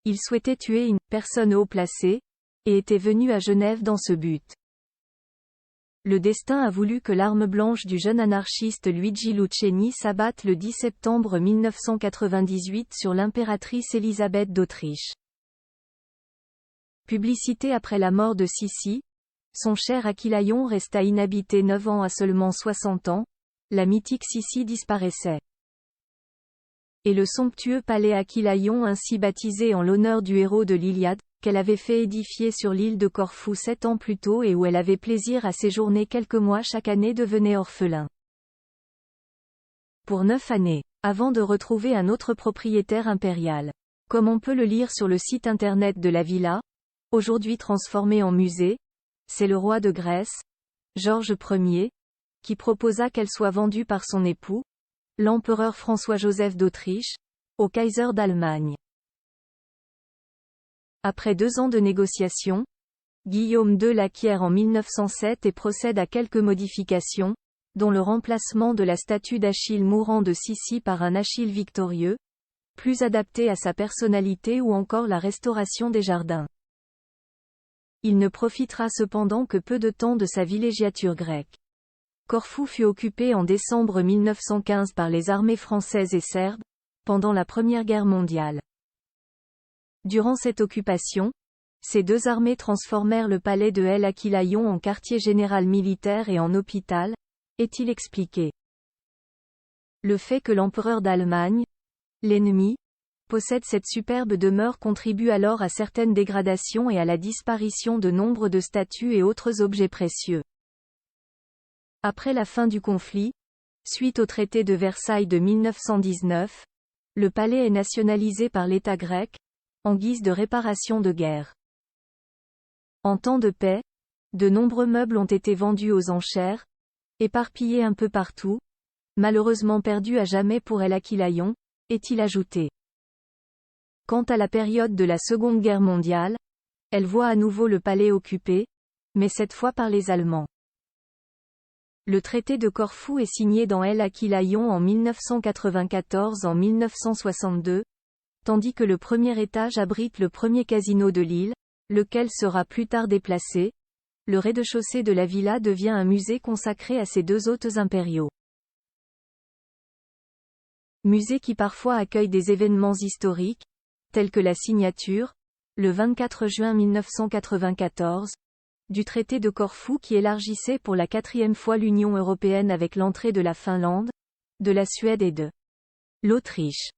Il souhaitait tuer une personne haut placée, et était venu à Genève dans ce but. Le destin a voulu que l'arme blanche du jeune anarchiste Luigi Lucchesi s'abatte le 10 septembre 1998 sur l'impératrice Élisabeth d'Autriche. Publicité après la mort de Sissi, son cher Aquilaion resta inhabité 9 ans à seulement 60 ans, la mythique Sissi disparaissait. Et le somptueux palais Aquilaion ainsi baptisé en l'honneur du héros de l'Iliade, qu'elle avait fait édifier sur l'île de Corfou 7 ans plus tôt et où elle avait plaisir à séjourner quelques mois chaque année devenait orphelin. Pour 9 années, avant de retrouver un autre propriétaire impérial. Comme on peut le lire sur le site internet de la villa, aujourd'hui transformée en musée, c'est le roi de Grèce, Georges Ier, qui proposa qu'elle soit vendue par son époux, l'empereur François-Joseph d'Autriche, au Kaiser d'Allemagne. Après 2 ans de négociations, Guillaume II l'acquiert en 1907 et procède à quelques modifications, dont le remplacement de la statue d'Achille mourant de Sissi par un Achille victorieux, plus adapté à sa personnalité ou encore la restauration des jardins. Il ne profitera cependant que peu de temps de sa villégiature grecque. Corfou fut occupé en décembre 1915 par les armées françaises et serbes, pendant la Première Guerre mondiale. Durant cette occupation, ces 2 armées transformèrent le palais de El Aquilaion en quartier général militaire et en hôpital, est-il expliqué. Le fait que l'empereur d'Allemagne, l'ennemi, possède cette superbe demeure contribue alors à certaines dégradations et à la disparition de nombre de statues et autres objets précieux. Après la fin du conflit, suite au traité de Versailles de 1919, le palais est nationalisé par l'État grec, en guise de réparation de guerre. En temps de paix, de nombreux meubles ont été vendus aux enchères, éparpillés un peu partout, malheureusement perdus à jamais pour El Aquilaion, est-il ajouté. Quant à la période de la Seconde Guerre mondiale, elle voit à nouveau le palais occupé, mais cette fois par les Allemands. Le traité de Corfou est signé dans El Aquilaion en 1994 en 1962, tandis que le premier étage abrite le premier casino de l'île, lequel sera plus tard déplacé. Le rez-de-chaussée de la villa devient un musée consacré à ces 2 hôtes impériaux. Musée qui parfois accueille des événements historiques, tels que la signature, le 24 juin 1994, du traité de Corfou qui élargissait pour la 4e fois l'Union européenne avec l'entrée de la Finlande, de la Suède et de l'Autriche.